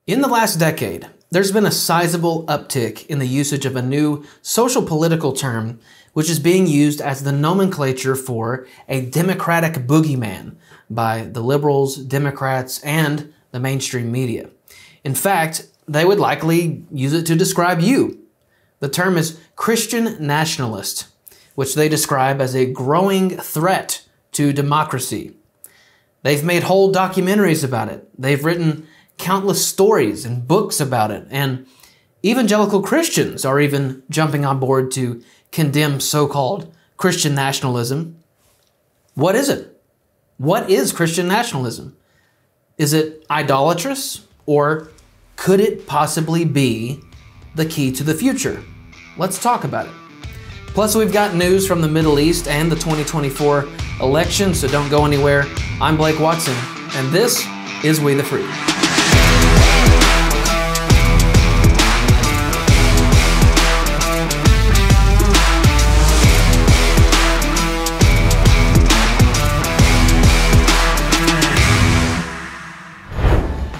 In the last decade, there's been a sizable uptick in the usage of a new social political term which is being used as the nomenclature for a democratic boogeyman by the liberals, Democrats, and the mainstream media. In fact, they would likely use it to describe you. The term is Christian nationalist, which they describe as a growing threat to democracy. They've made whole documentaries about it. They've written countless stories and books about it, and evangelical Christians are even jumping on board to condemn so-called Christian nationalism. What is it? What is Christian nationalism? Is it idolatrous, or could it possibly be the key to the future? Let's talk about it. Plus, we've got news from the Middle East and the 2024 election, so don't go anywhere. I'm Blake Watson, and this is We the Free.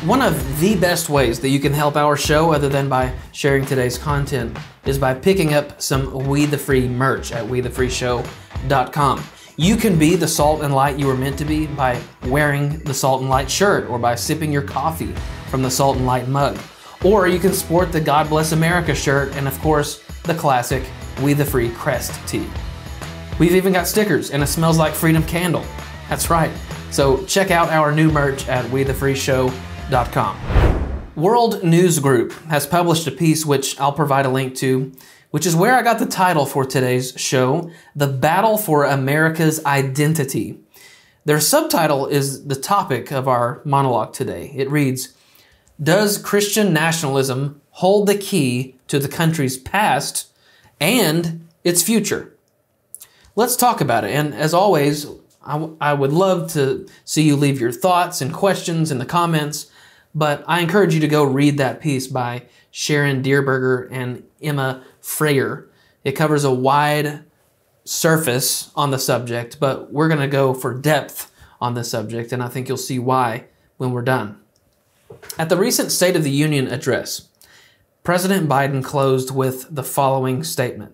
One of the best ways that you can help our show, other than by sharing today's content, is by picking up some We the Free merch at wethefreeshow.com. You can be the salt and light you were meant to be by wearing the Salt and Light shirt, or by sipping your coffee from the Salt and Light mug. Or you can sport the God Bless America shirt, and of course, the classic We the Free crest tee. We've even got stickers and a Smells Like Freedom candle. That's right. So check out our new merch at wethefreeshow.com. World News Group has published a piece which I'll provide a link to, which is where I got the title for today's show, The Battle for America's Identity. Their subtitle is the topic of our monologue today. It reads, "Does Christian nationalism hold the key to the country's past and its future?" Let's talk about it. And as always, I would love to see you leave your thoughts and questions in the comments, but I encourage you to go read that piece by Sharon Dierberger and Emma Freyer. It covers a wide surface on the subject, but we're going to go for depth on the subject, and I think you'll see why when we're done. At the recent State of the Union address, President Biden closed with the following statement.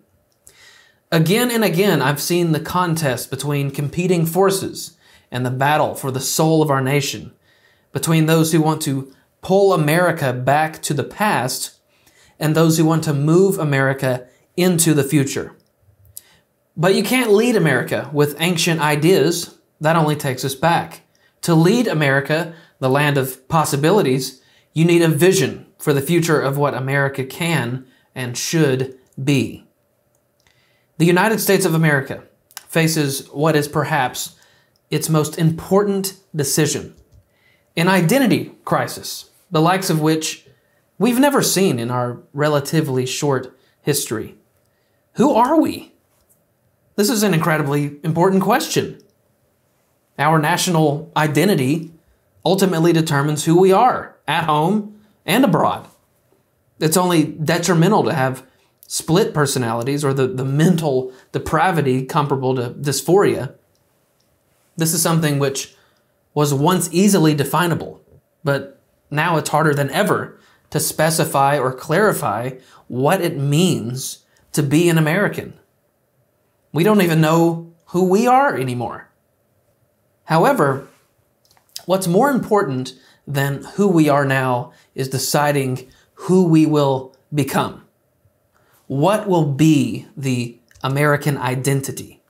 "Again and again, I've seen the contest between competing forces and the battle for the soul of our nation, between those who want to pull America back to the past and those who want to move America into the future. But you can't lead America with ancient ideas. That only takes us back. To lead America, the land of possibilities, you need a vision for the future of what America can and should be." The United States of America faces what is perhaps its most important decision, an identity crisis, the likes of which we've never seen in our relatively short history. Who are we? This is an incredibly important question. Our national identity ultimately determines who we are at home and abroad. It's only detrimental to have split personalities or the mental depravity comparable to dysphoria. This is something which was once easily definable, but now it's harder than ever to specify or clarify what it means to be an American. We don't even know who we are anymore. However, what's more important than who we are now is deciding who we will become. What will be the American identity?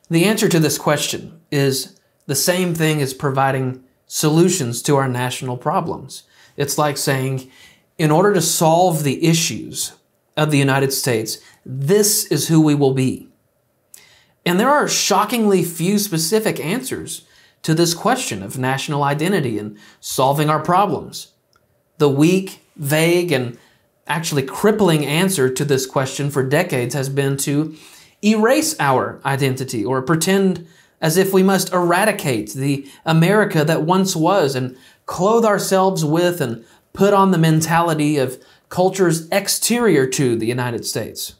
The answer to this question is the same thing as providing solutions to our national problems. It's like saying, in order to solve the issues of the United States, this is who we will be. And there are shockingly few specific answers to this question of national identity and solving our problems. The weak, vague, and actually crippling answer to this question for decades has been to erase our identity or pretend as if we must eradicate the America that once was and clothe ourselves with and put on the mentality of cultures exterior to the United States.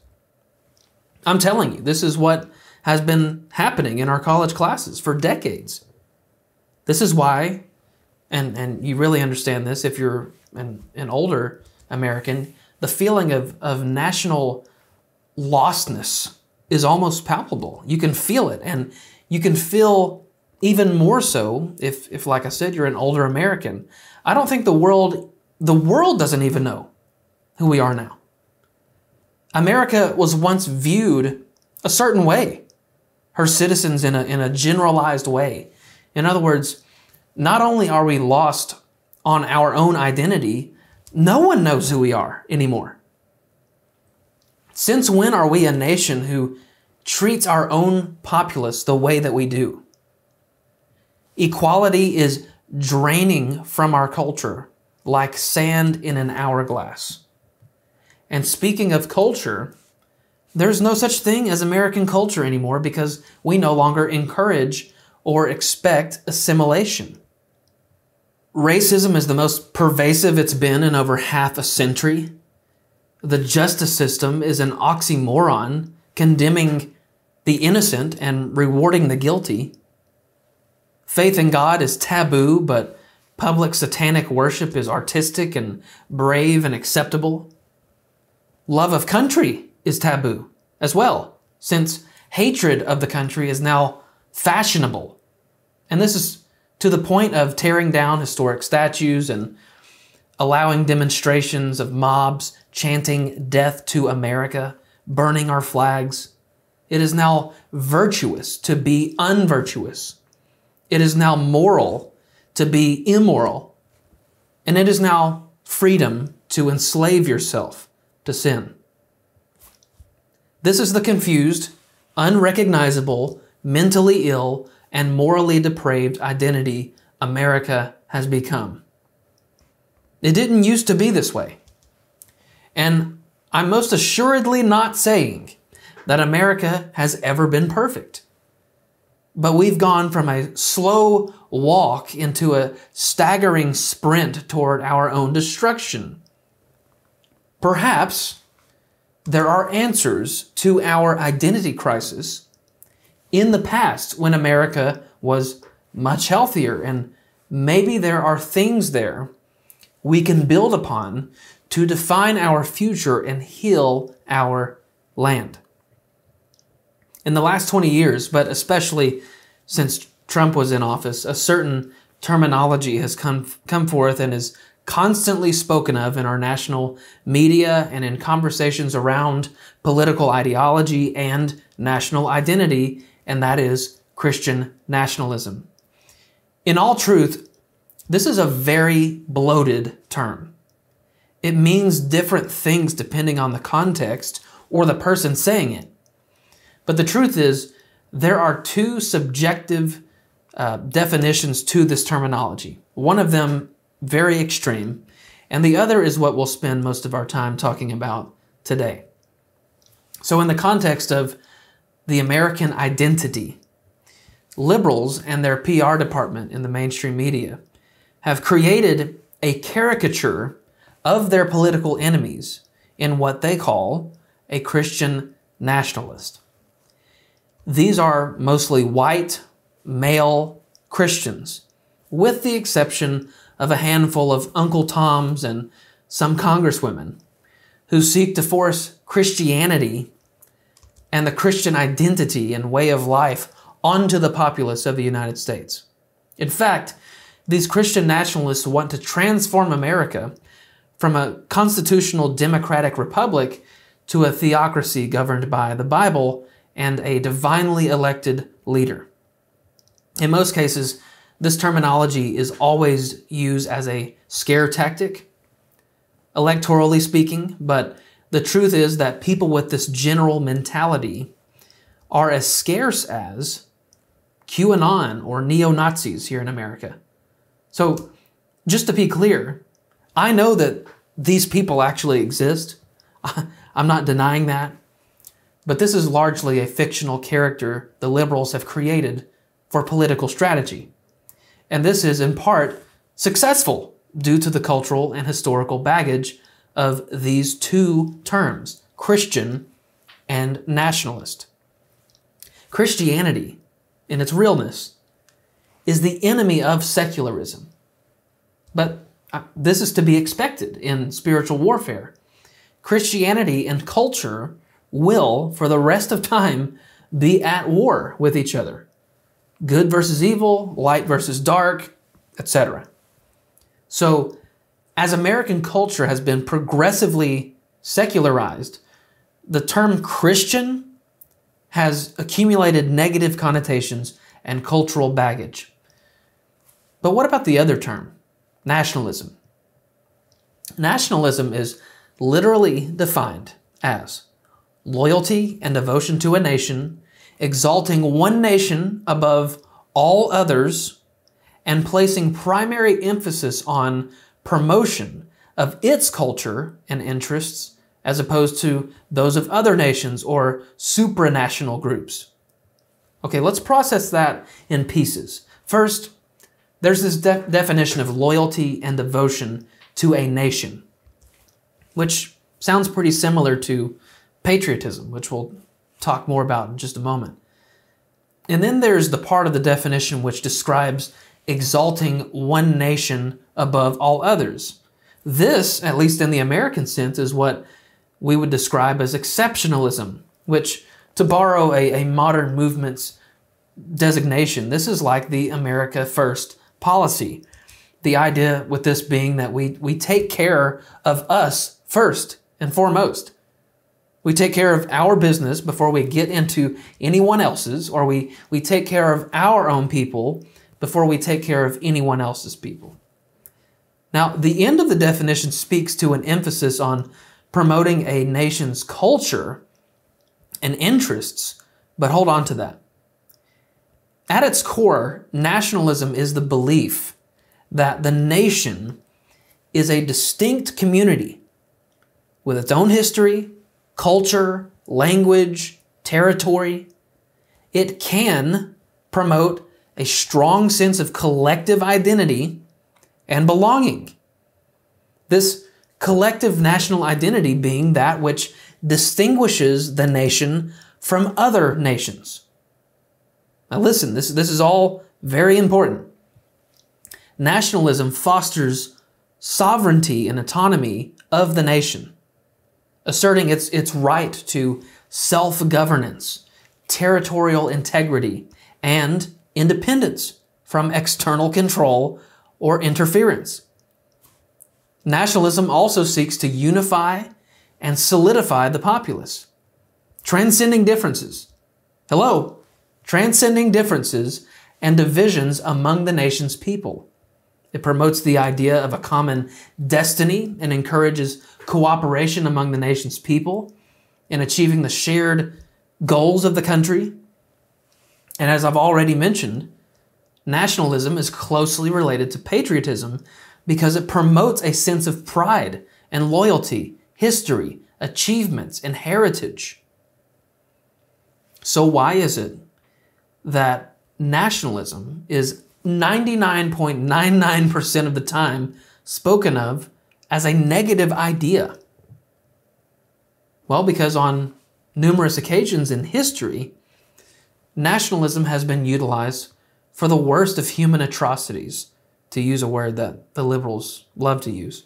I'm telling you, this is what has been happening in our college classes for decades. This is why and you really understand this if you're an older American, the feeling of national lostness is almost palpable. You can feel it, and you can feel even more so if like I said, you're an older American. I don't think the world doesn't even know who we are now. America was once viewed a certain way, her citizens in a generalized way. In other words, not only are we lost on our own identity, no one knows who we are anymore. Since when are we a nation who treats our own populace the way that we do? Equality is draining from our culture like sand in an hourglass. And speaking of culture, there's no such thing as American culture anymore because we no longer encourage or expect assimilation. Racism is the most pervasive it's been in over half a century. The justice system is an oxymoron, condemning the innocent and rewarding the guilty. Faith in God is taboo, but public satanic worship is artistic and brave and acceptable. Love of country is taboo as well, since hatred of the country is now fashionable. And this is to the point of tearing down historic statues and allowing demonstrations of mobs chanting "Death to America," burning our flags. It is now virtuous to be unvirtuous. It is now moral to be immoral. And it is now freedom to enslave yourself to sin. This is the confused, unrecognizable, mentally ill, and morally depraved identity America has become. It didn't used to be this way. And I'm most assuredly not saying that America has ever been perfect. But we've gone from a slow walk into a staggering sprint toward our own destruction. Perhaps there are answers to our identity crisis in the past when America was much healthier, and maybe there are things there we can build upon to define our future and heal our land. In the last 20 years, but especially since Trump was in office, a certain terminology has come forth and is constantly spoken of in our national media and in conversations around political ideology and national identity, and that is Christian nationalism. In all truth, this is a very bloated term. It means different things depending on the context or the person saying it. But the truth is, there are two subjective definitions to this terminology. One of them very extreme, and the other is what we'll spend most of our time talking about today. So in the context of the American identity, liberals and their PR department in the mainstream media have created a caricature of their political enemies in what they call a Christian nationalist. These are mostly white, male Christians, with the exception of a handful of Uncle Toms and some congresswomen who seek to force Christianity and the Christian identity and way of life onto the populace of the United States. In fact, these Christian nationalists want to transform America from a constitutional democratic republic to a theocracy governed by the Bible and a divinely elected leader. In most cases, this terminology is always used as a scare tactic, electorally speaking, but the truth is that people with this general mentality are as scarce as QAnon or neo-Nazis here in America. So, just to be clear, I know that these people actually exist. I'm not denying that. But this is largely a fictional character the liberals have created for political strategy. And this is, in part, successful due to the cultural and historical baggage of these two terms, Christian and nationalist. Christianity, in its realness, is the enemy of secularism. But this is to be expected in spiritual warfare. Christianity and culture will, for the rest of time, be at war with each other. Good versus evil, light versus dark, etc. So, as American culture has been progressively secularized, the term Christian has accumulated negative connotations and cultural baggage. But what about the other term, nationalism? Nationalism is literally defined as loyalty and devotion to a nation, exalting one nation above all others, and placing primary emphasis on promotion of its culture and interests as opposed to those of other nations or supranational groups. Okay, let's process that in pieces. First, there's this definition of loyalty and devotion to a nation, which sounds pretty similar to patriotism, which we'll talk more about in just a moment. And then there's the part of the definition which describes exalting one nation above all others. This, at least in the American sense, is what we would describe as exceptionalism, which, to borrow a modern movement's designation, this is like the America First policy. The idea with this being that we take care of us first and foremost. We take care of our business before we get into anyone else's, or we take care of our own people before we take care of anyone else's people. Now, the end of the definition speaks to an emphasis on promoting a nation's culture and interests, but hold on to that. At its core, nationalism is the belief that the nation is a distinct community with its own history, culture, language, territory. It can promote a strong sense of collective identity and belonging. This collective national identity being that which distinguishes the nation from other nations. Now listen, this is all very important. Nationalism fosters sovereignty and autonomy of the nation, asserting its right to self-governance, territorial integrity, and independence from external control or interference. Nationalism also seeks to unify and solidify the populace, transcending differences. Hello, transcending differences and divisions among the nation's people. It promotes the idea of a common destiny and encourages cooperation among the nation's people in achieving the shared goals of the country. And as I've already mentioned, nationalism is closely related to patriotism because it promotes a sense of pride and loyalty, history, achievements, and heritage. So why is it that nationalism is 99.99% of the time spoken of as a negative idea? Well, because on numerous occasions in history, nationalism has been utilized for the worst of human atrocities, to use a word that the liberals love to use.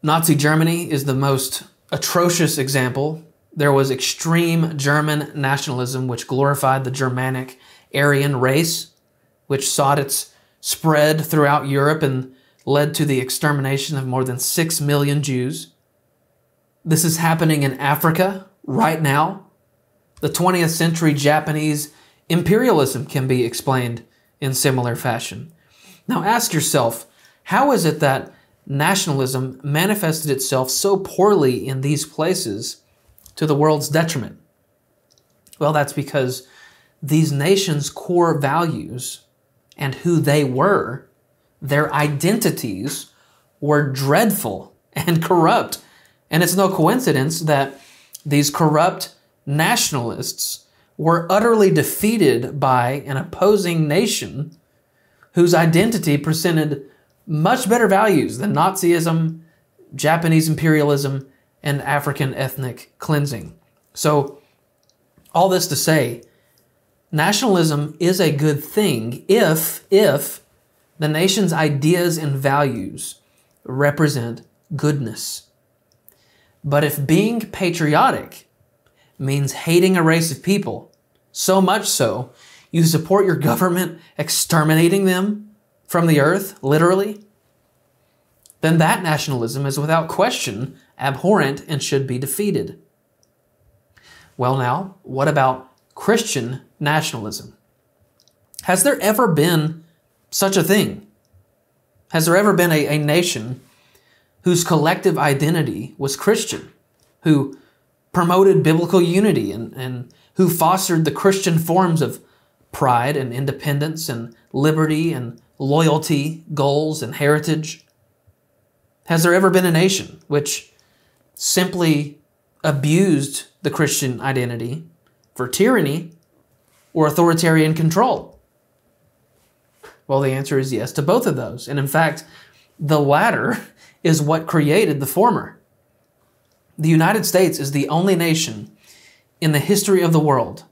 Nazi Germany is the most atrocious example. There was extreme German nationalism which glorified the Germanic Aryan race, which sought its spread throughout Europe and led to the extermination of more than 6 million Jews. This is happening in Africa right now. The 20th century Japanese imperialism can be explained in similar fashion. Now ask yourself, how is it that nationalism manifested itself so poorly in these places to the world's detriment? Well, that's because these nations' core values and who they were, their identities, were dreadful and corrupt. And it's no coincidence that these corrupt nationalists were utterly defeated by an opposing nation whose identity presented much better values than Nazism, Japanese imperialism, and African ethnic cleansing. So, all this to say, nationalism is a good thing if The nation's ideas and values represent goodness. But if being patriotic means hating a race of people, so much so you support your government exterminating them from the earth, literally, then that nationalism is without question abhorrent and should be defeated. Well now, what about Christian nationalism? Has there ever been such a thing? Has there ever been a nation whose collective identity was Christian, who promoted biblical unity and who fostered the Christian forms of pride and independence and liberty and loyalty, goals and heritage? Has there ever been a nation which simply abused the Christian identity for tyranny or authoritarian control? Well, the answer is yes to both of those. And in fact, the latter is what created the former. The United States is the only nation in the history of the world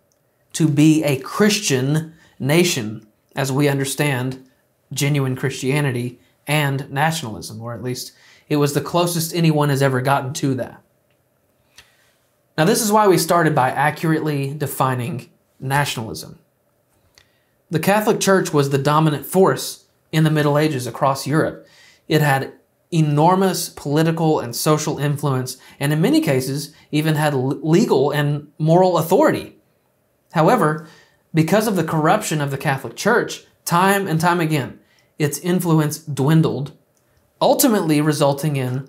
to be a Christian nation, as we understand genuine Christianity and nationalism, or at least it was the closest anyone has ever gotten to that. Now, this is why we started by accurately defining nationalism. The Catholic Church was the dominant force in the Middle Ages across Europe. It had enormous political and social influence, and in many cases, even had legal and moral authority. However, because of the corruption of the Catholic Church, time and time again, its influence dwindled, ultimately resulting in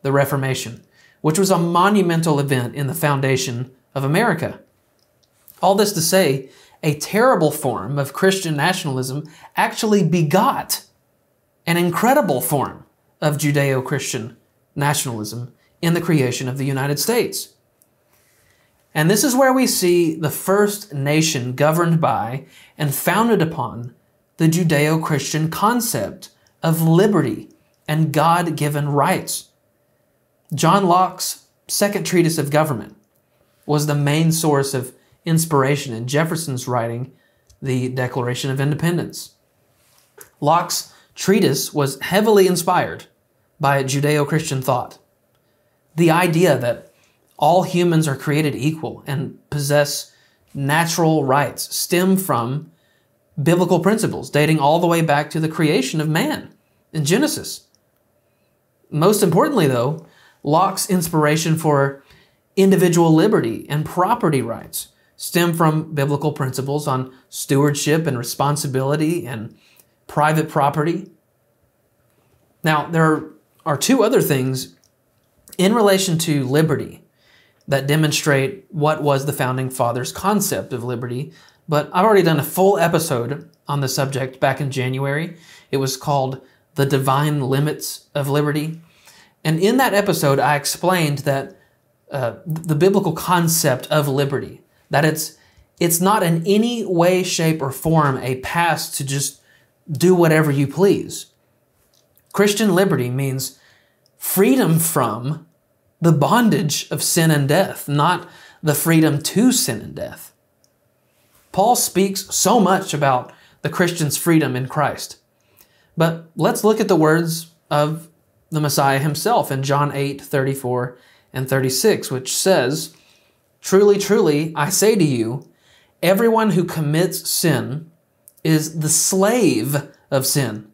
the Reformation, which was a monumental event in the foundation of America. All this to say, a terrible form of Christian nationalism actually begot an incredible form of Judeo-Christian nationalism in the creation of the United States. And this is where we see the first nation governed by and founded upon the Judeo-Christian concept of liberty and God-given rights. John Locke's second treatise of government was the main source of inspiration in Jefferson's writing, the Declaration of Independence. Locke's treatise was heavily inspired by Judeo-Christian thought. The idea that all humans are created equal and possess natural rights stem from biblical principles dating all the way back to the creation of man in Genesis. Most importantly, though, Locke's inspiration for individual liberty and property rights stem from biblical principles on stewardship and responsibility and private property. Now, there are two other things in relation to liberty that demonstrate what was the Founding Fathers' concept of liberty, but I've already done a full episode on the subject back in January. It was called The Divine Limits of Liberty. And in that episode, I explained that the biblical concept of liberty, that it's not in any way, shape, or form a pass to just do whatever you please. Christian liberty means freedom from the bondage of sin and death, not the freedom to sin and death. Paul speaks so much about the Christian's freedom in Christ. But let's look at the words of the Messiah himself in John 8:34 and 36, which says, "Truly, truly, I say to you, everyone who commits sin is the slave of sin.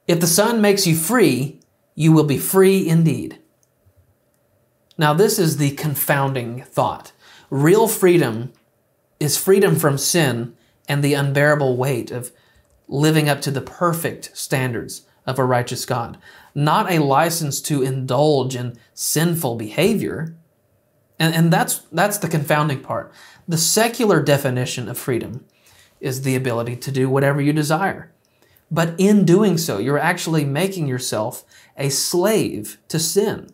If the Son makes you free, you will be free indeed." Now, this is the confounding thought. Real freedom is freedom from sin and the unbearable weight of living up to the perfect standards of a righteous God, not a license to indulge in sinful behavior. And that's the confounding part. The secular definition of freedom is the ability to do whatever you desire. But in doing so, you're actually making yourself a slave to sin,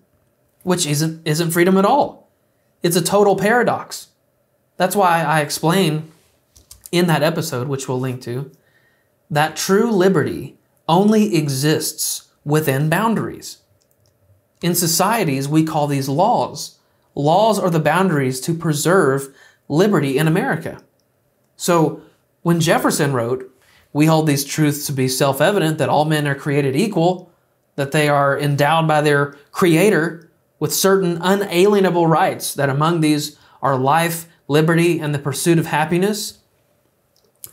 which isn't freedom at all. It's a total paradox. That's why I explain in that episode, which we'll link to, that true liberty only exists within boundaries. In societies, we call these laws. Laws are the boundaries to preserve liberty in America. So when Jefferson wrote, We hold these truths to be self-evident, that all men are created equal, that they are endowed by their Creator with certain unalienable rights, that among these are life, liberty, and the pursuit of happiness.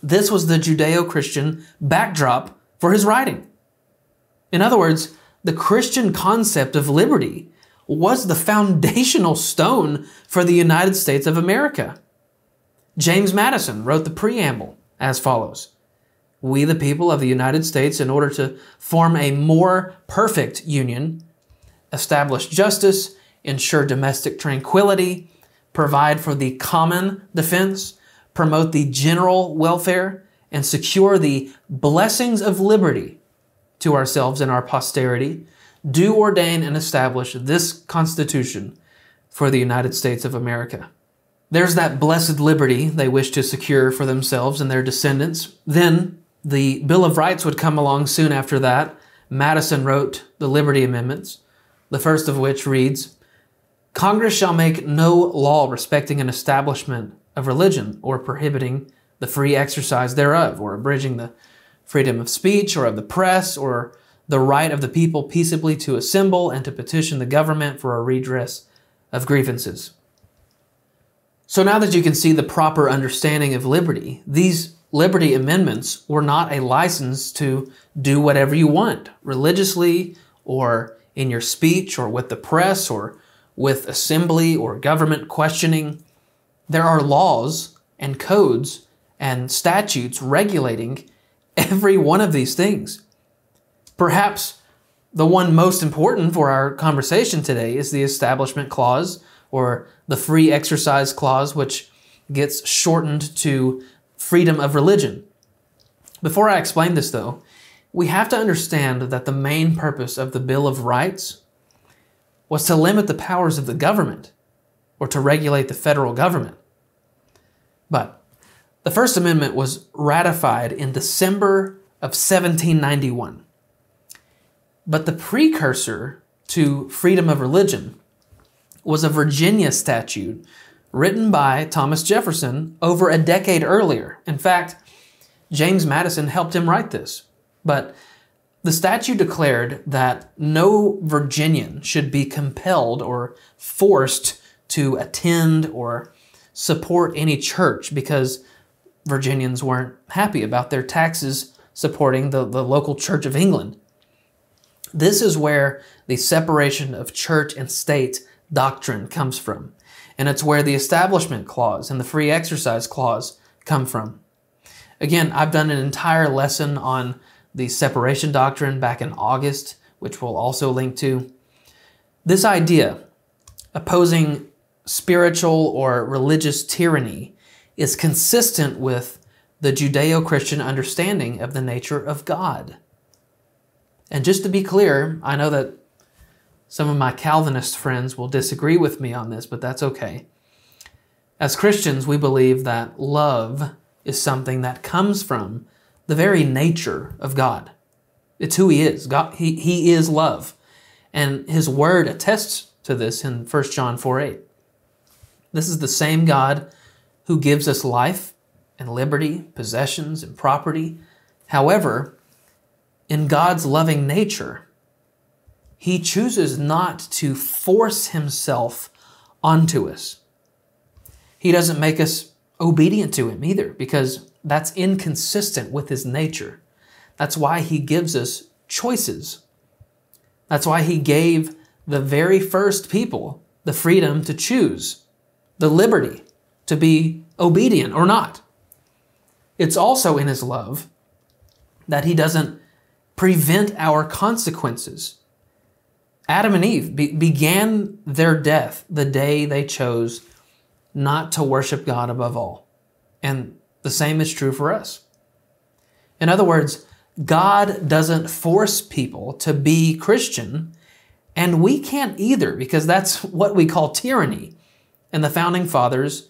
This was the Judeo-Christian backdrop for his writing. In other words, the Christian concept of liberty was the foundational stone for the United States of America. James Madison wrote the preamble as follows: "We, the people of the United States, in order to form a more perfect union, establish justice, ensure domestic tranquility, provide for the common defense, promote the general welfare, and secure the blessings of liberty to ourselves and our posterity, do ordain and establish this Constitution for the United States of America." There's that blessed liberty they wish to secure for themselves and their descendants. Then the Bill of Rights would come along soon after that. Madison wrote the Liberty Amendments, the first of which reads, "Congress shall make no law respecting an establishment of religion or prohibiting the free exercise thereof, or abridging the freedom of speech or of the press, or the right of the people peaceably to assemble and to petition the government for a redress of grievances." So now that you can see the proper understanding of liberty, these Liberty Amendments were not a license to do whatever you want, religiously or in your speech or with the press or with assembly or government questioning. There are laws and codes and statutes regulating every one of these things. Perhaps the one most important for our conversation today is the Establishment Clause, or the Free Exercise Clause, which gets shortened to freedom of religion. Before I explain this, though, we have to understand that the main purpose of the Bill of Rights was to limit the powers of the government, or to regulate the federal government. But the First Amendment was ratified in December of 1791. But the precursor to freedom of religion was a Virginia statute written by Thomas Jefferson over a decade earlier. In fact, James Madison helped him write this. But the statute declared that no Virginian should be compelled or forced to attend or support any church because Virginians weren't happy about their taxes supporting the local Church of England. This is where the separation of church and state doctrine comes from. And it's where the Establishment Clause and the Free Exercise Clause come from. Again, I've done an entire lesson on the separation doctrine back in August, which we'll also link to. This idea, opposing spiritual or religious tyranny, is consistent with the Judeo-Christian understanding of the nature of God. And just to be clear, I know that some of my Calvinist friends will disagree with me on this, but that's okay. As Christians, we believe that love is something that comes from the very nature of God. It's who He is. God, He is love. And His Word attests to this in 1 John 4:8. This is the same God who gives us life and liberty, possessions and property. However, in God's loving nature, He chooses not to force Himself onto us. He doesn't make us obedient to Him either, because that's inconsistent with His nature. That's why He gives us choices. That's why He gave the very first people the freedom to choose, the liberty to be obedient or not. It's also in His love that He doesn't prevent our consequences. Adam and Eve began their death the day they chose not to worship God above all. And the same is true for us. In other words, God doesn't force people to be Christian, and we can't either, because that's what we call tyranny. And the Founding Fathers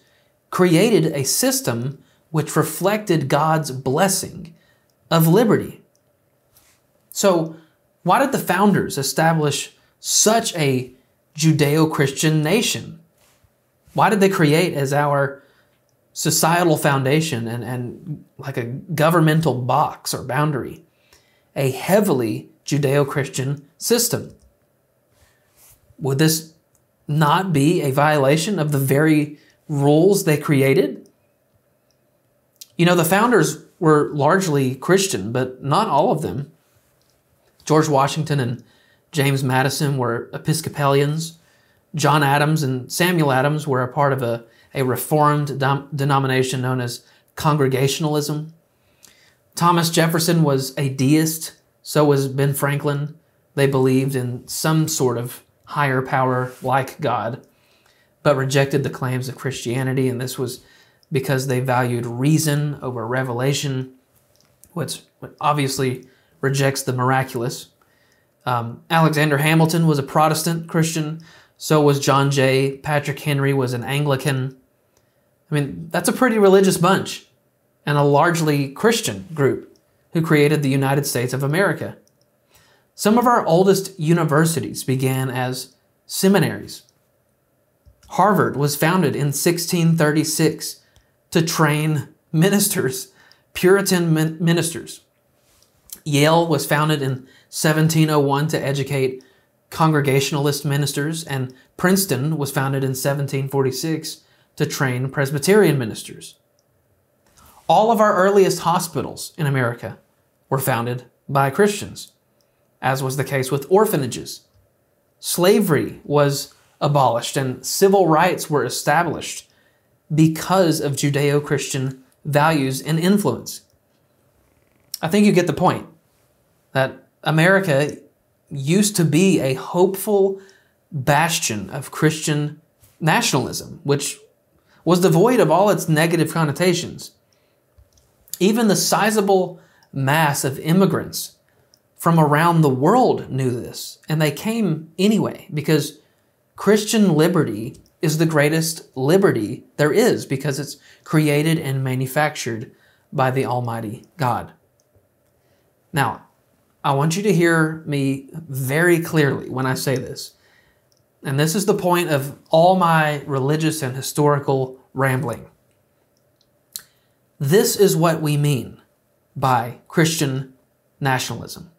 created a system which reflected God's blessing of liberty. So why did the founders establish such a Judeo-Christian nation? Why did they create as our societal foundation and like a governmental box or boundary, a heavily Judeo-Christian system. Would this not be a violation of the very rules they created? You know, the founders were largely Christian, but not all of them. George Washington and James Madison were Episcopalians. John Adams and Samuel Adams were a part of a reformed denomination known as Congregationalism. Thomas Jefferson was a deist, so was Ben Franklin. They believed in some sort of higher power like God, but rejected the claims of Christianity, and this was because they valued reason over revelation, which obviously rejects the miraculous. Alexander Hamilton was a Protestant Christian, so was John Jay. Patrick Henry was an Anglican. I mean, that's a pretty religious bunch, and a largely Christian group who created the United States of America. Some of our oldest universities began as seminaries. Harvard was founded in 1636 to train ministers, Puritan ministers. Yale was founded in 1701 to educate Congregationalist ministers, and Princeton was founded in 1746 to train Presbyterian ministers. All of our earliest hospitals in America were founded by Christians, as was the case with orphanages. Slavery was abolished and civil rights were established because of Judeo-Christian values and influence. I think you get the point that America used to be a hopeful bastion of Christian nationalism, which was devoid of all its negative connotations. Even the sizable mass of immigrants from around the world knew this, and they came anyway because Christian liberty is the greatest liberty there is because it's created and manufactured by the Almighty God. Now, I want you to hear me very clearly when I say this. And this is the point of all my religious and historical rambling. This is what we mean by Christian nationalism.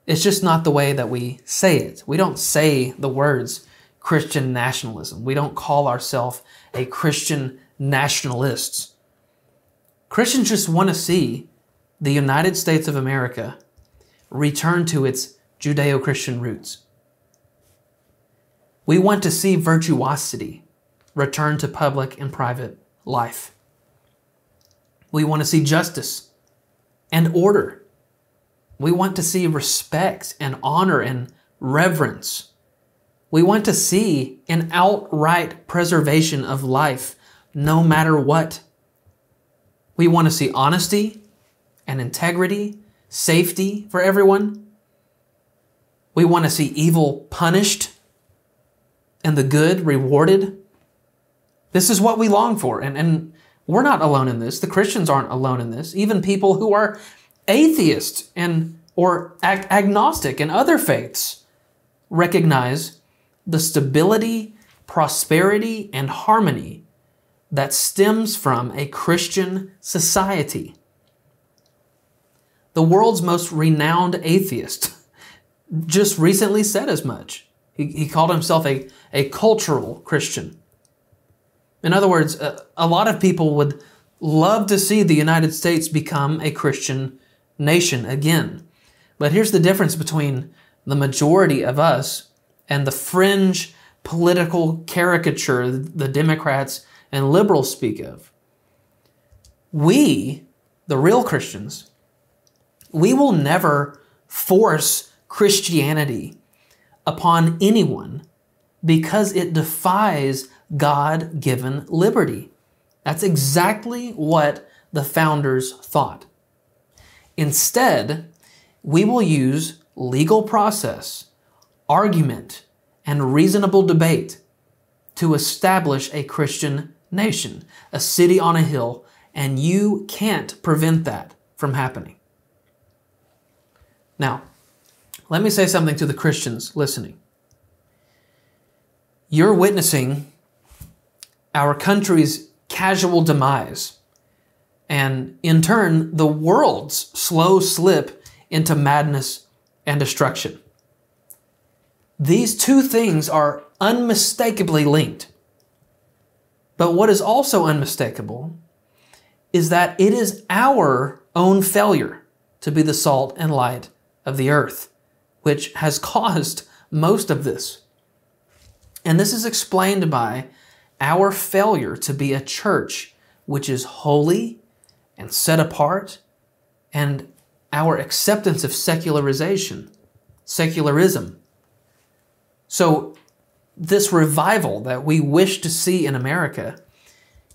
It's just not the way that we say it. We don't say the words Christian nationalism. We don't call ourselves a Christian nationalists. Christians just want to see the United States of America return to its Judeo-Christian roots. We want to see virtuosity return to public and private life. We want to see justice and order. We want to see respect and honor and reverence. We want to see an outright preservation of life, no matter what. We want to see honesty and integrity, safety for everyone. We want to see evil punished and the good rewarded. This is what we long for, and we're not alone in this. The Christians aren't alone in this. Even people who are atheists or agnostic in other faiths recognize the stability, prosperity, and harmony that stems from a Christian society. The world's most renowned atheist just recently said as much. He called himself a cultural Christian. In other words, a lot of people would love to see the United States become a Christian nation again. But here's the difference between the majority of us and the fringe political caricature the Democrats and liberals speak of. We, the real Christians, we will never force Christianity upon anyone because it defies God-given liberty. That's exactly what the founders thought. Instead, we will use legal process, argument, and reasonable debate to establish a Christian nation, a city on a hill, and you can't prevent that from happening. Now, let me say something to the Christians listening. You're witnessing our country's casual demise, and in turn, the world's slow slip into madness and destruction. These two things are unmistakably linked. But what is also unmistakable is that it is our own failure to be the salt and light of the earth, which has caused most of this. And this is explained by our failure to be a church which is holy and set apart, and our acceptance of secularism. So this revival that we wish to see in America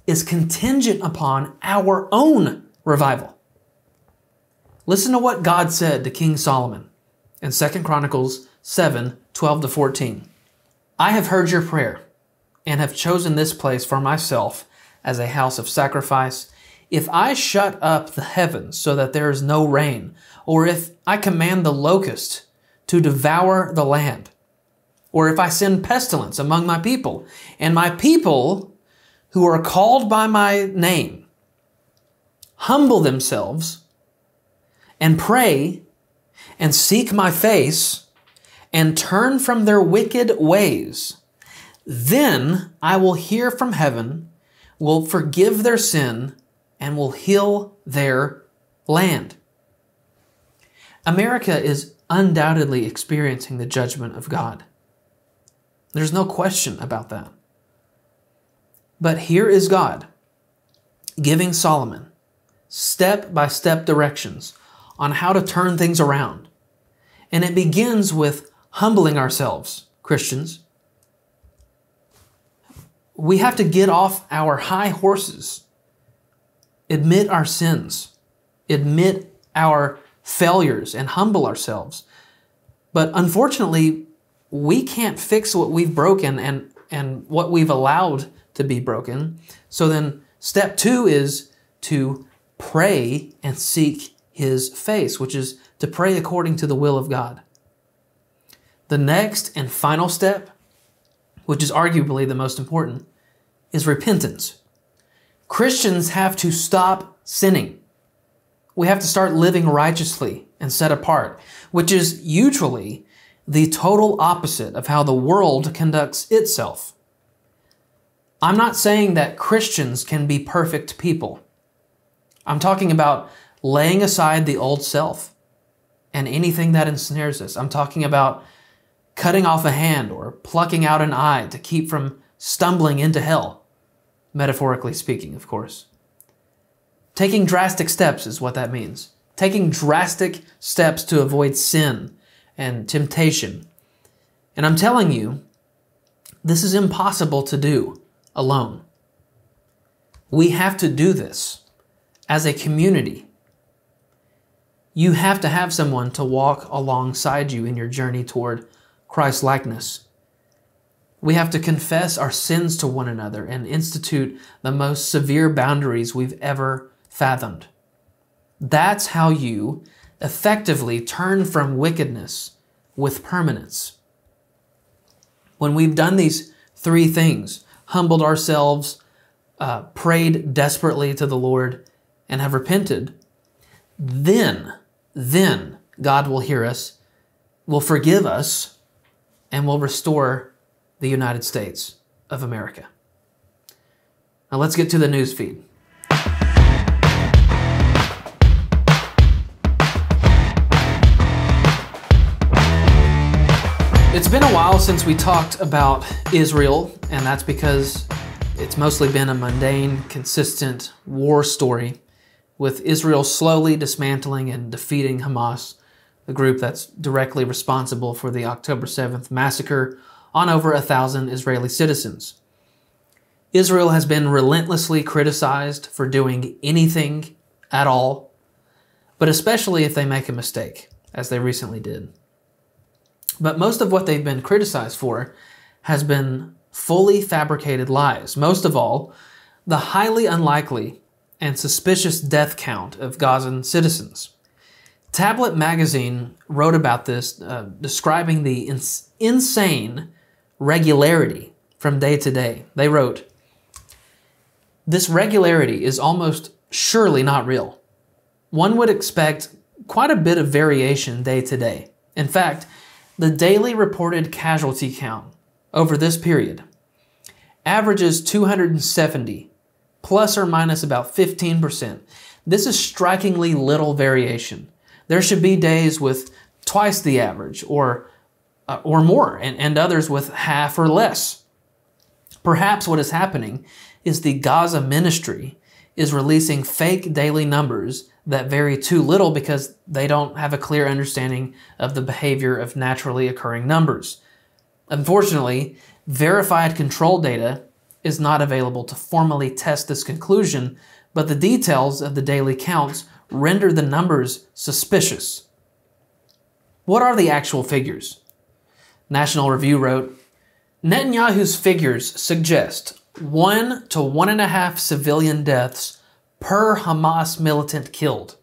is contingent upon our own revival. Listen to what God said to King Solomon in 2 Chronicles 7:12-14. I have heard your prayer and have chosen this place for myself as a house of sacrifice. If I shut up the heavens so that there is no rain, or if I command the locust to devour the land, or if I send pestilence among my people, and my people who are called by my name humble themselves and pray and seek my face and turn from their wicked ways, then I will hear from heaven, will forgive their sin, and will heal their land. America is undoubtedly experiencing the judgment of God. There's no question about that. But here is God giving Solomon step-by-step directions on how to turn things around. And it begins with humbling ourselves, Christians. We have to get off our high horses, admit our sins, admit our failures, and humble ourselves. But unfortunately, we can't fix what we've broken and what we've allowed to be broken. So then step 2 is to pray and seek His face, which is to pray according to the will of God. The next and final step, which is arguably the most important, is repentance. Christians have to stop sinning. We have to start living righteously and set apart, which is usually the total opposite of how the world conducts itself. I'm not saying that Christians can be perfect people. I'm talking about laying aside the old self and anything that ensnares us. I'm talking about cutting off a hand or plucking out an eye to keep from stumbling into hell, metaphorically speaking, of course. Taking drastic steps is what that means. Taking drastic steps to avoid sin and temptation. And I'm telling you, this is impossible to do alone. We have to do this as a community. You have to have someone to walk alongside you in your journey toward Christ-likeness. We have to confess our sins to one another and institute the most severe boundaries we've ever fathomed. That's how you effectively turn from wickedness with permanence. When we've done these 3 things, humbled ourselves, prayed desperately to the Lord, and have repented, then God will hear us, will forgive us, and will restore the United States of America. Now let's get to the news feed. It's been a while since we talked about Israel, and that's because it's mostly been a mundane, consistent war story, with Israel slowly dismantling and defeating Hamas, the group that's directly responsible for the October 7th massacre on over 1,000 Israeli citizens. Israel has been relentlessly criticized for doing anything at all, but especially if they make a mistake, as they recently did. But most of what they've been criticized for has been fully fabricated lies. Most of all, the highly unlikely and suspicious death count of Gazan citizens. Tablet magazine wrote about this, describing the insane regularity from day to day. They wrote, This regularity is almost surely not real. One would expect quite a bit of variation day to day. In fact, the daily reported casualty count over this period averages 270, plus or minus about 15%. This is strikingly little variation. There should be days with twice the average or more, and others with half or less. Perhaps what is happening is the Gaza ministry is releasing fake daily numbers that vary too little because they don't have a clear understanding of the behavior of naturally occurring numbers. Unfortunately, verified control data is not available to formally test this conclusion, but the details of the daily counts render the numbers suspicious. What are the actual figures? National Review wrote, Netanyahu's figures suggest 1 to 1.5 civilian deaths per Hamas militant killed.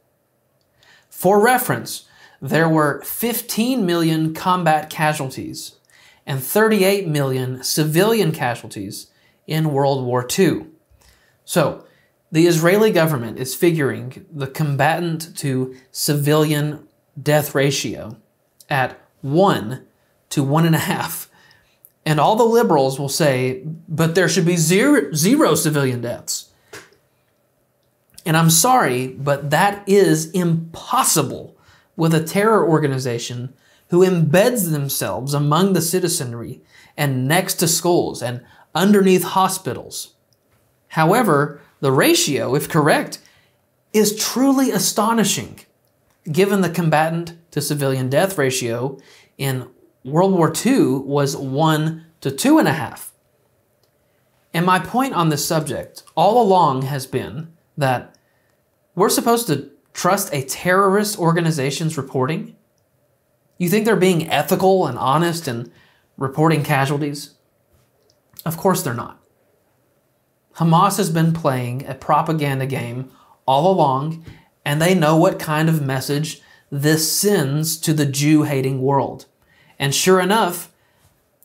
For reference, there were 15 million combat casualties and 38 million civilian casualties in World War II. So, the Israeli government is figuring the combatant to civilian death ratio at 1 to 1.5. And all the liberals will say, but there should be zero civilian deaths. And I'm sorry, but that is impossible with a terror organization who embeds themselves among the citizenry and next to schools and underneath hospitals. However, the ratio, if correct, is truly astonishing, given the combatant to civilian death ratio in World War II was 1 to 2.5. And my point on this subject all along has been that we're supposed to trust a terrorist organization's reporting? You think they're being ethical and honest in reporting casualties? Of course they're not. Hamas has been playing a propaganda game all along, and they know what kind of message this sends to the Jew-hating world. And sure enough,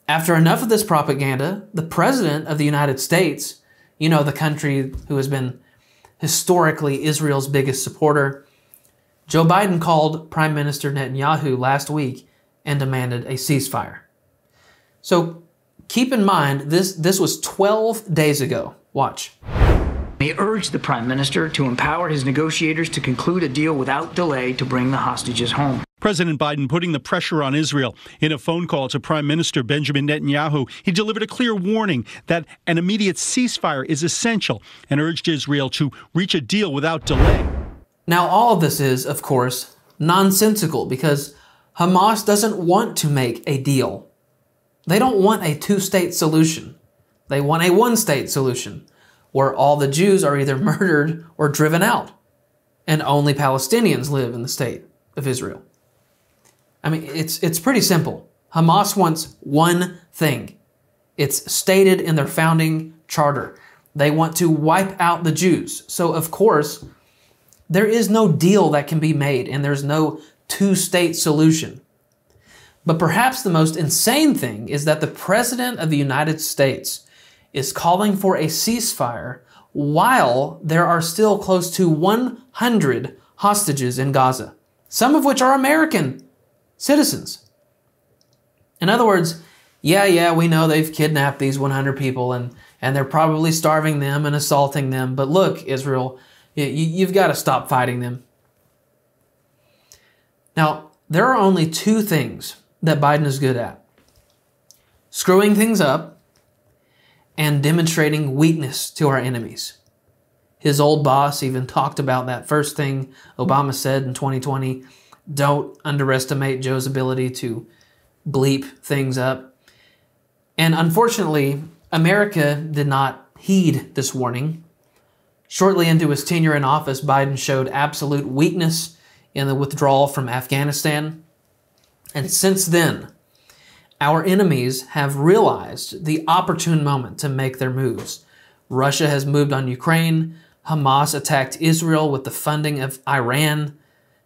after enough of this propaganda, the President of the United States, you know, the country who has been historically Israel's biggest supporter, Joe Biden called Prime Minister Netanyahu last week and demanded a ceasefire. So keep in mind, this was 12 days ago. Watch. He urged the Prime Minister to empower his negotiators to conclude a deal without delay to bring the hostages home. President Biden putting the pressure on Israel. In a phone call to Prime Minister Benjamin Netanyahu, he delivered a clear warning that an immediate ceasefire is essential and urged Israel to reach a deal without delay. Now, all of this is, of course, nonsensical because Hamas doesn't want to make a deal. They don't want a two-state solution. They want a one-state solution where all the Jews are either murdered or driven out, and only Palestinians live in the state of Israel. I mean, it's pretty simple. Hamas wants one thing. It's stated in their founding charter. They want to wipe out the Jews. So, of course, there is no deal that can be made, and there's no two-state solution. But perhaps the most insane thing is that the President of the United States is calling for a ceasefire while there are still close to 100 hostages in Gaza, some of which are American citizens. In other words, yeah, we know they've kidnapped these 100 people and they're probably starving them and assaulting them, but look, Israel, you've got to stop fighting them. Now, there are only two things that Biden is good at: screwing things up and demonstrating weakness to our enemies. His old boss even talked about that first thing Obama said in 2020, don't underestimate Joe's ability to bleep things up. And unfortunately, America did not heed this warning. Shortly into his tenure in office, Biden showed absolute weakness in the withdrawal from Afghanistan. And since then, our enemies have realized the opportune moment to make their moves. Russia has moved on Ukraine. Hamas attacked Israel with the funding of Iran.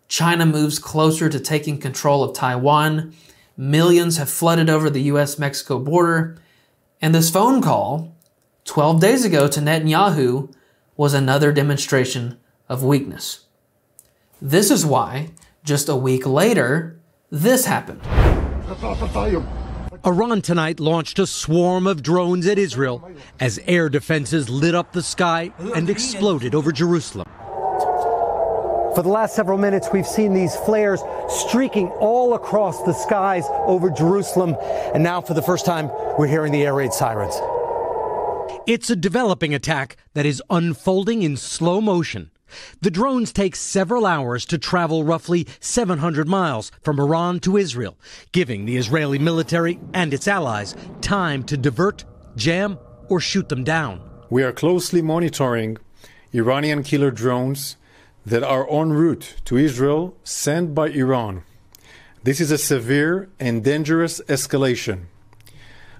China moves closer to taking control of Taiwan. Millions have flooded over the U.S.-Mexico border. And this phone call 12 days ago to Netanyahu was another demonstration of weakness. This is why, just a week later, this happened. Iran tonight launched a swarm of drones at Israel as air defenses lit up the sky and exploded over Jerusalem. For the last several minutes, we've seen these flares streaking all across the skies over Jerusalem. And now, for the first time, we're hearing the air raid sirens. It's a developing attack that is unfolding in slow motion. The drones take several hours to travel roughly 700 miles from Iran to Israel, giving the Israeli military and its allies time to divert, jam, or shoot them down. We are closely monitoring Iranian killer drones that are en route to Israel sent by Iran. This is a severe and dangerous escalation.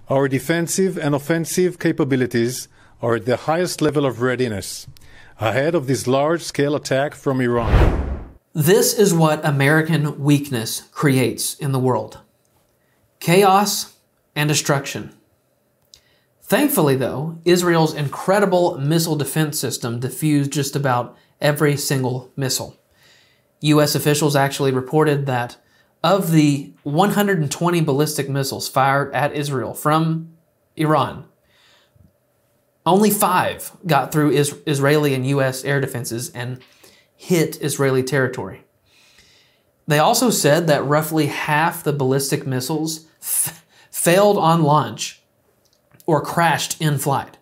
Our defensive and offensive capabilities are at the highest level of readiness, ahead of this large-scale attack from Iran. This is what American weakness creates in the world: chaos and destruction. Thankfully, though, Israel's incredible missile defense system diffused just about every single missile. U.S. officials actually reported that of the 120 ballistic missiles fired at Israel from Iran, only 5 got through Israeli and U.S. air defenses and hit Israeli territory. They also said that roughly half the ballistic missiles failed on launch or crashed in flight.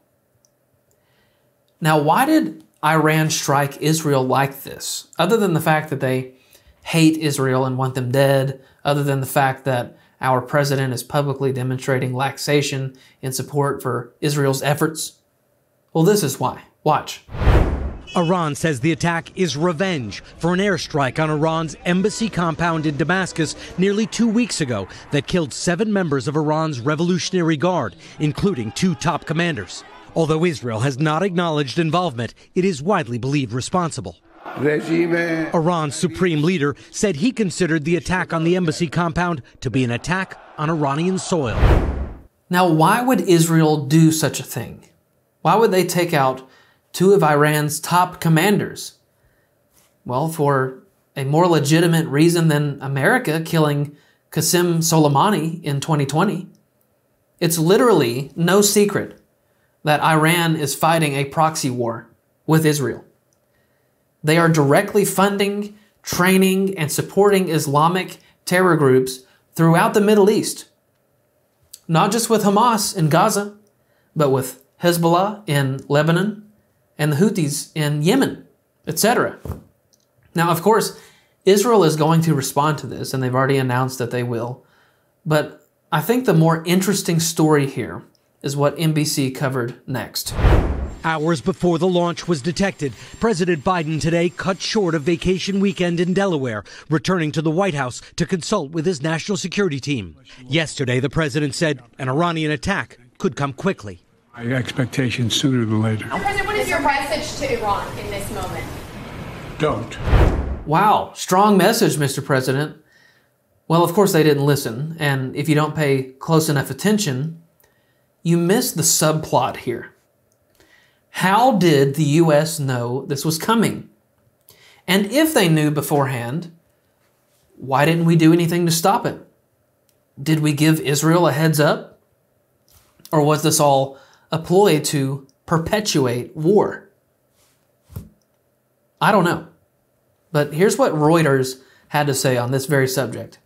Now, why did Iran strike Israel like this? Other than the fact that they hate Israel and want them dead, other than the fact that our president is publicly demonstrating laxation in support for Israel's efforts? Well, this is why. Watch. Iran says the attack is revenge for an airstrike on Iran's embassy compound in Damascus nearly 2 weeks ago that killed 7 members of Iran's Revolutionary Guard, including 2 top commanders. Although Israel has not acknowledged involvement, it is widely believed responsible. Iran's supreme leader said he considered the attack on the embassy compound to be an attack on Iranian soil. Now, why would Israel do such a thing? Why would they take out 2 of Iran's top commanders? Well, for a more legitimate reason than America killing Qasem Soleimani in 2020. It's literally no secret that Iran is fighting a proxy war with Israel. They are directly funding, training, and supporting Islamic terror groups throughout the Middle East. Not just with Hamas in Gaza, but with Hezbollah in Lebanon and the Houthis in Yemen, etc. Now, of course, Israel is going to respond to this, and they've already announced that they will. But I think the more interesting story here is what NBC covered next. Hours before the launch was detected, President Biden today cut short a vacation weekend in Delaware, returning to the White House to consult with his national security team. Yesterday, the president said an Iranian attack could come quickly. My expectation sooner than later. President, what is your message to Iran in this moment? Don't. Wow, strong message, Mr. President. Well, of course they didn't listen, and if you don't pay close enough attention, you miss the subplot here. How did the U.S. know this was coming? And if they knew beforehand, why didn't we do anything to stop it? Did we give Israel a heads up? Or was this all a ploy to perpetuate war? I don't know. But here's what Reuters had to say on this very subject.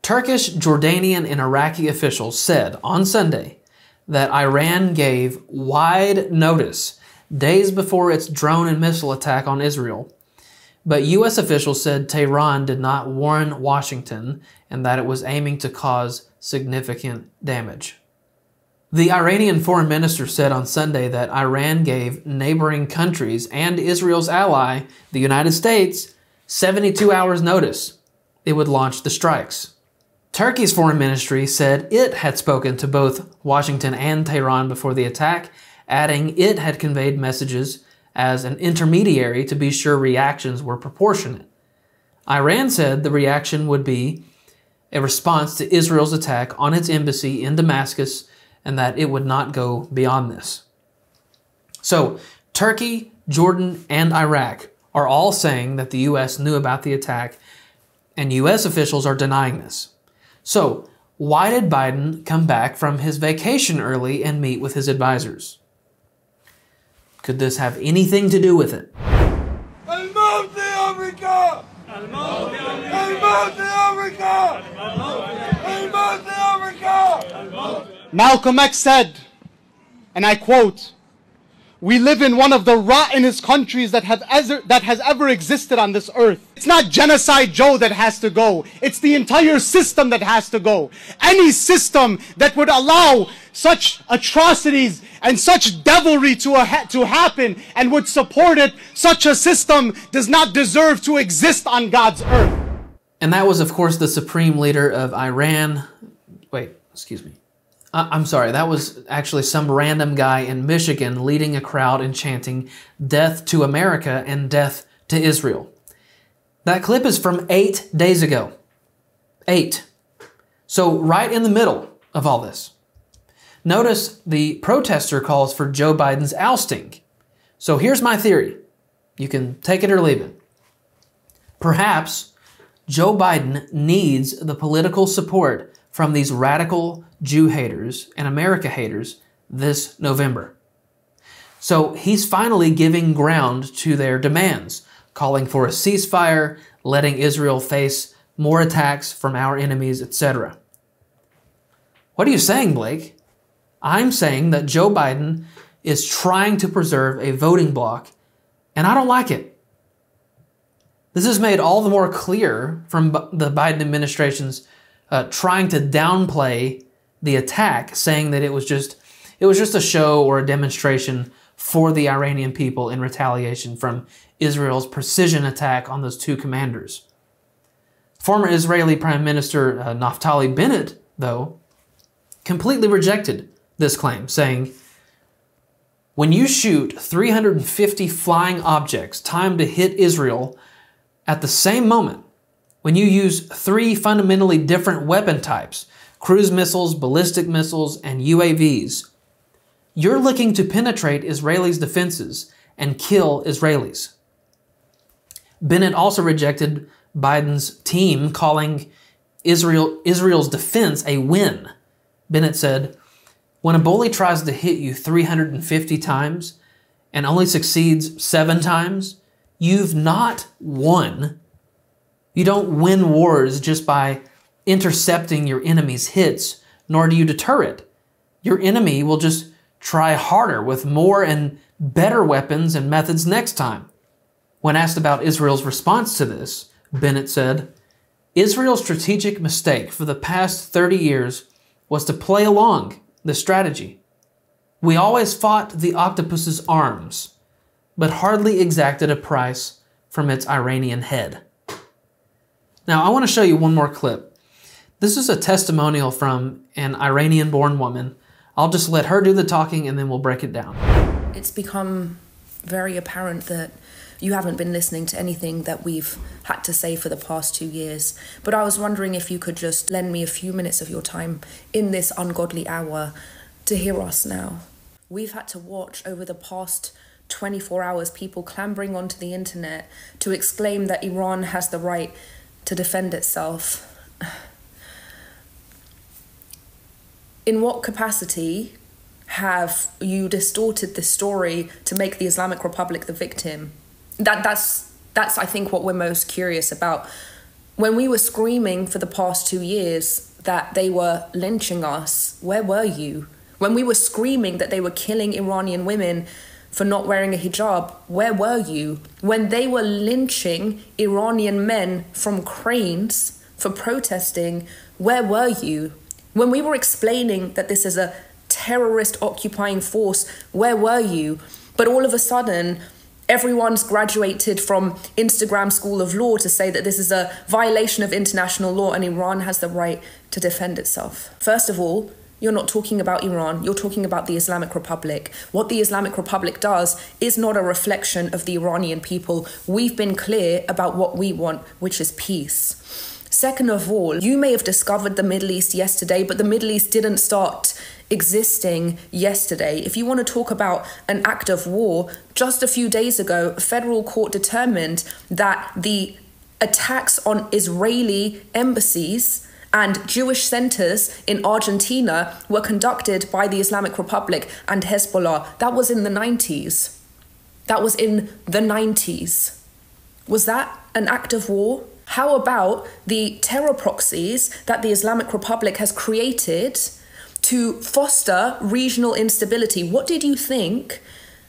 Turkish, Jordanian, and Iraqi officials said on Sunday that Iran gave wide notice days before its drone and missile attack on Israel. But U.S. officials said Tehran did not warn Washington and that it was aiming to cause significant damage. The Iranian foreign minister said on Sunday that Iran gave neighboring countries and Israel's ally, the United States, 72 hours notice it would launch the strikes. Turkey's foreign ministry said it had spoken to both Washington and Tehran before the attack, adding it had conveyed messages as an intermediary to be sure reactions were proportionate. Iran said the reaction would be a response to Israel's attack on its embassy in Damascus and that it would not go beyond this. So, Turkey, Jordan, and Iraq are all saying that the U.S. knew about the attack, and U.S. officials are denying this. So, why did Biden come back from his vacation early and meet with his advisors? Could this have anything to do with it? Malcolm X said, and I quote, "We live in one of the rottenest countries that has ever existed on this earth. It's not Genocide Joe that has to go. It's the entire system that has to go. Any system that would allow such atrocities and such devilry to happen and would support it, such a system does not deserve to exist on God's earth." And that was, of course, the supreme leader of Iran. Wait, excuse me. I'm sorry, that was actually some random guy in Michigan leading a crowd and chanting, "Death to America" and "Death to Israel." That clip is from 8 days ago. 8. So right in the middle of all this. Notice the protester calls for Joe Biden's ousting. So here's my theory. You can take it or leave it. Perhaps Joe Biden needs the political support from these radical Jew haters and America haters this November. So he's finally giving ground to their demands, calling for a ceasefire, letting Israel face more attacks from our enemies, etc. What are you saying, Blake? I'm saying that Joe Biden is trying to preserve a voting bloc, and I don't like it. This is made all the more clear from the Biden administration's trying to downplay the attack, saying that it was just a show or a demonstration for the Iranian people in retaliation from Israel's precision attack on those two commanders. Former Israeli Prime Minister Naftali Bennett, though, completely rejected this claim, saying, "When you shoot 350 flying objects timed to hit Israel at the same moment, when you use 3 fundamentally different weapon types, cruise missiles, ballistic missiles, and UAVs, you're looking to penetrate Israelis' defenses and kill Israelis." Bennett also rejected Biden's team calling Israel's defense a win. Bennett said, "When a bully tries to hit you 350 times and only succeeds 7 times, you've not won. You don't win wars just by intercepting your enemy's hits, nor do you deter it. Your enemy will just try harder with more and better weapons and methods next time." When asked about Israel's response to this, Bennett said, "Israel's strategic mistake for the past 30 years was to play along the strategy. We always fought the octopus's arms, but hardly exacted a price from its Iranian head." Now, I want to show you one more clip. This is a testimonial from an Iranian-born woman. I'll just let her do the talking and then we'll break it down. It's become very apparent that you haven't been listening to anything that we've had to say for the past 2 years. But I was wondering if you could just lend me a few minutes of your time in this ungodly hour to hear us now. We've had to watch over the past 24 hours people clambering onto the internet to exclaim that Iran has the right to defend itself. In what capacity have you distorted this story to make the Islamic Republic the victim? That's I think what we're most curious about. When we were screaming for the past 2 years that they were lynching us, where were you? When we were screaming that they were killing Iranian women for not wearing a hijab, where were you? When they were lynching Iranian men from cranes for protesting, where were you? When we were explaining that this is a terrorist occupying force, where were you? But all of a sudden, everyone's graduated from Instagram School of Law to say that this is a violation of international law and Iran has the right to defend itself. First of all, you're not talking about Iran, you're talking about the Islamic Republic. What the Islamic Republic does is not a reflection of the Iranian people. We've been clear about what we want, which is peace. Second of all, you may have discovered the Middle East yesterday, but the Middle East didn't start existing yesterday. If you want to talk about an act of war, just a few days ago, a federal court determined that the attacks on Israeli embassies and Jewish centers in Argentina were conducted by the Islamic Republic and Hezbollah. That was in the 90s. That was in the 90s. Was that an act of war? How about the terror proxies that the Islamic Republic has created to foster regional instability? What did you think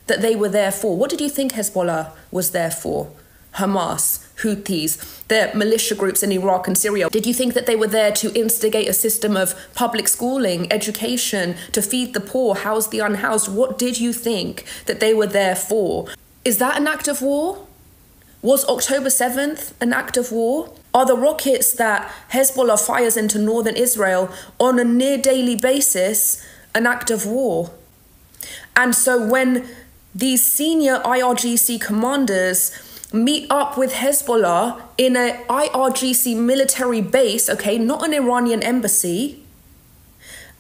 that they were there for? What did you think Hezbollah was there for? Hamas, Houthis, the militia groups in Iraq and Syria. Did you think that they were there to instigate a system of public schooling, education, to feed the poor, house the unhoused? What did you think that they were there for? Is that an act of war? Was October 7th an act of war? Are the rockets that Hezbollah fires into northern Israel on a near daily basis an act of war? And so when these senior IRGC commanders meet up with Hezbollah in a IRGC military base, okay, not an Iranian embassy,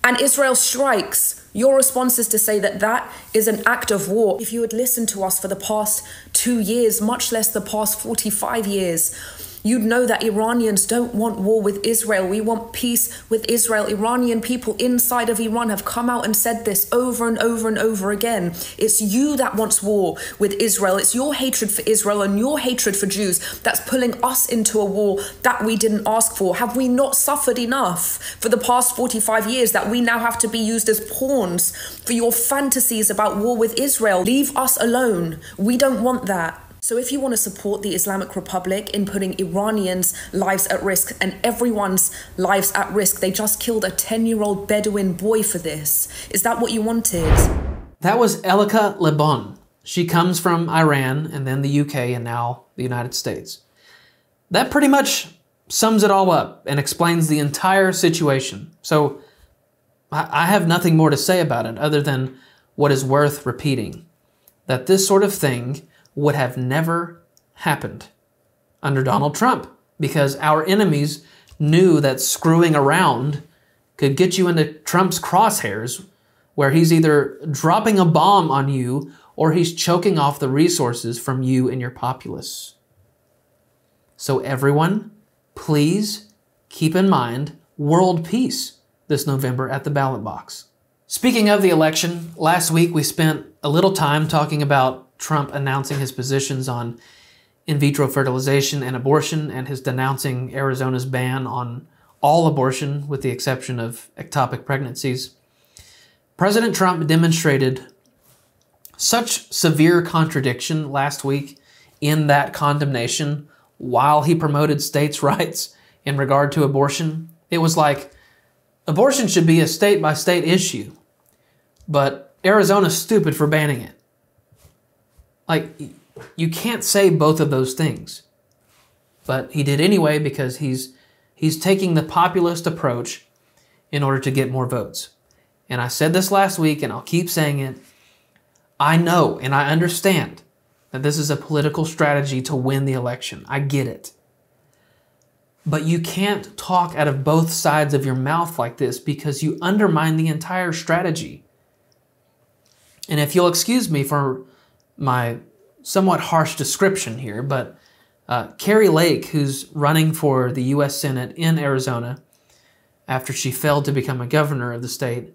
and Israel strikes, your response is to say that that is an act of war. If you had listened to us for the past 2 years, much less the past 45 years, you'd know that Iranians don't want war with Israel. We want peace with Israel. Iranian people inside of Iran have come out and said this over and over and over again. It's you that wants war with Israel. It's your hatred for Israel and your hatred for Jews that's pulling us into a war that we didn't ask for. Have we not suffered enough for the past 45 years that we now have to be used as pawns for your fantasies about war with Israel? Leave us alone. We don't want that. So if you want to support the Islamic Republic in putting Iranians' lives at risk and everyone's lives at risk, they just killed a 10-year-old Bedouin boy for this. Is that what you wanted? That was Elika Lebon. She comes from Iran and then the UK and now the United States. That pretty much sums it all up and explains the entire situation. So I have nothing more to say about it other than what is worth repeating. That this sort of thing would have never happened under Donald Trump because our enemies knew that screwing around could get you into Trump's crosshairs where he's either dropping a bomb on you or he's choking off the resources from you and your populace. So everyone, please keep in mind world peace this November at the ballot box. Speaking of the election, last week we spent a little time talking about Trump announcing his positions on in vitro fertilization and abortion and his denouncing Arizona's ban on all abortion with the exception of ectopic pregnancies. President Trump demonstrated such severe contradiction last week in that condemnation while he promoted states' rights in regard to abortion. It was like abortion should be a state-by-state issue, but Arizona's stupid for banning it. Like, you can't say both of those things. But he did anyway because he's taking the populist approach in order to get more votes. And I said this last week, and I'll keep saying it. I know and I understand that this is a political strategy to win the election. I get it. But you can't talk out of both sides of your mouth like this because you undermine the entire strategy. And if you'll excuse me for my somewhat harsh description here, but Kari Lake, who's running for the U.S. Senate in Arizona after she failed to become a governor of the state,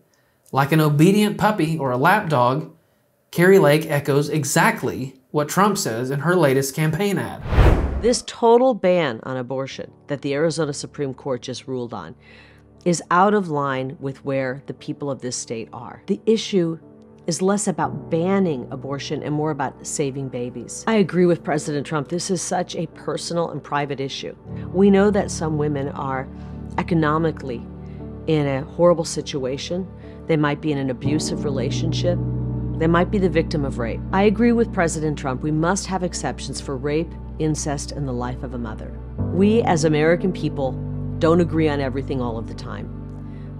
like an obedient puppy or a lapdog, Kari Lake echoes exactly what Trump says in her latest campaign ad. This total ban on abortion that the Arizona Supreme Court just ruled on is out of line with where the people of this state are. The issue is less about banning abortion and more about saving babies. I agree with President Trump. This is such a personal and private issue. We know that some women are economically in a horrible situation. They might be in an abusive relationship. They might be the victim of rape. I agree with President Trump. We must have exceptions for rape, incest, and the life of a mother. We as American people don't agree on everything all of the time.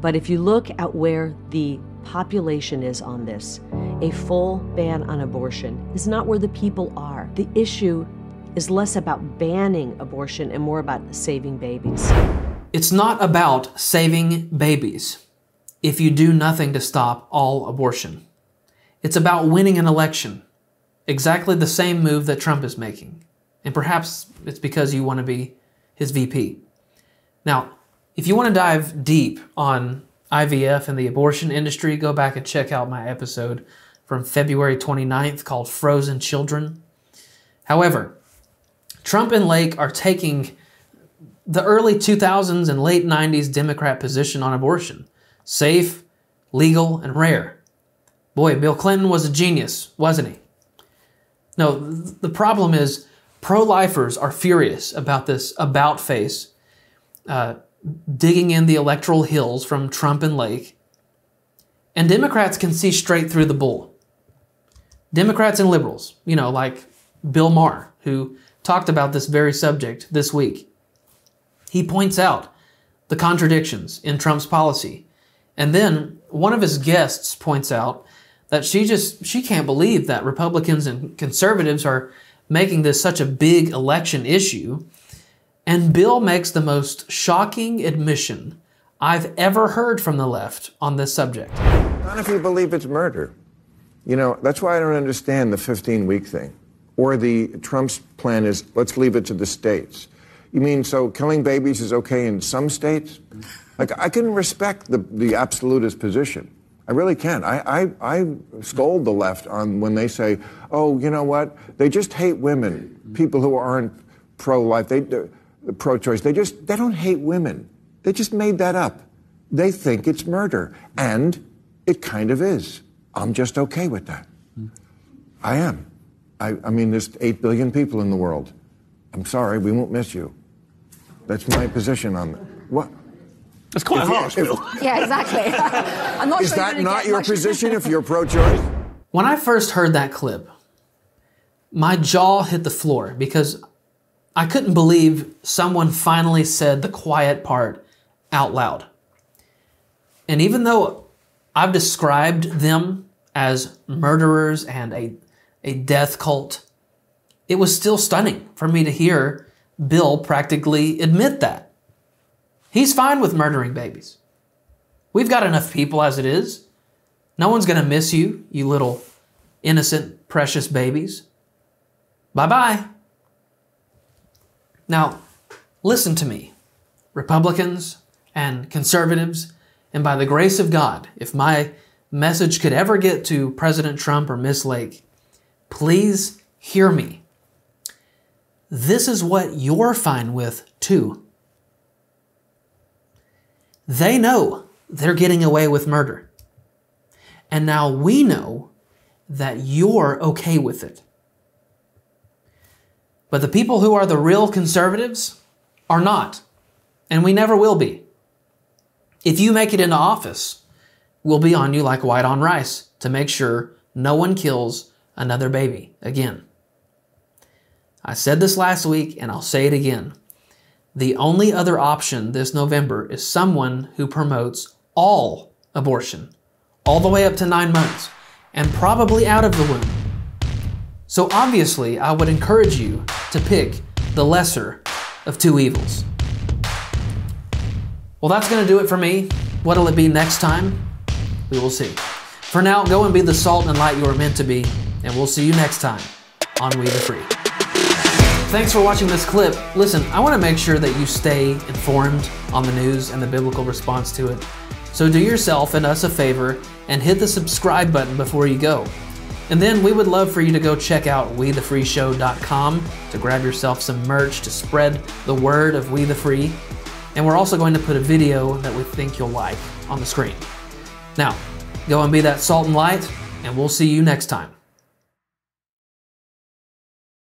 But if you look at where the population is on this, a full ban on abortion is not where the people are. The issue is less about banning abortion and more about saving babies. It's not about saving babies if you do nothing to stop all abortion. It's about winning an election. Exactly the same move that Trump is making. And perhaps it's because you want to be his VP. Now, if you want to dive deep on IVF and the abortion industry, go back and check out my episode from February 29th called Frozen Children. However, Trump and Lake are taking the early 2000s and late 90s Democrat position on abortion. Safe, legal, and rare. Boy, Bill Clinton was a genius, wasn't he? No, the problem is pro-lifers are furious about this about-face digging in the electoral hills from Trump and Lake. And Democrats can see straight through the bull. Democrats and liberals, like Bill Maher, who talked about this very subject this week. He points out the contradictions in Trump's policy. And then one of his guests points out that she can't believe that Republicans and conservatives are making this such a big election issue. And Bill makes the most shocking admission I've ever heard from the left on this subject. None of you believe it's murder. That's why I don't understand the 15-week thing. Or Trump's plan is, let's leave it to the states. You mean, so killing babies is okay in some states? I can respect the absolutist position. I really can. I scold the left on when they say, oh, you know what? They just hate women, people who aren't pro-life, pro-choice. They don't hate women. They just made that up. They think it's murder. And it kind of is. I'm just okay with that. I am. I mean, there's 8 billion people in the world. I'm sorry, we won't miss you. That's my position on that. What? That's quite harsh, Bill. Yeah, exactly. I'm not Is that not your position if you're pro-choice? When I first heard that clip, my jaw hit the floor because I couldn't believe someone finally said the quiet part out loud. And even though I've described them as murderers and a death cult, it was still stunning for me to hear Bill practically admit that. He's fine with murdering babies. We've got enough people as it is. No one's going to miss you, you little innocent, precious babies. Bye-bye. Now, listen to me, Republicans and conservatives, and by the grace of God, if my message could ever get to President Trump or Miss Lake, please hear me. This is what you're fine with, too. They know they're getting away with murder. And now we know that you're okay with it. But the people who are the real conservatives are not. And we never will be. If you make it into office, we'll be on you like white on rice to make sure no one kills another baby again. I said this last week and I'll say it again. The only other option this November is someone who promotes all abortion, all the way up to 9 months, and probably out of the womb. So obviously, I would encourage you to pick the lesser of two evils. Well, that's going to do it for me. What'll it be next time? We will see. For now, go and be the salt and light you are meant to be, and we'll see you next time on We the Free. Thanks for watching this clip. Listen, I want to make sure that you stay informed on the news and the biblical response to it. So do yourself and us a favor and hit the subscribe button before you go. And then we would love for you to go check out WeTheFreeShow.com to grab yourself some merch to spread the word of We the Free. And we're also going to put a video that we think you'll like on the screen. Now, go and be that salt and light, and we'll see you next time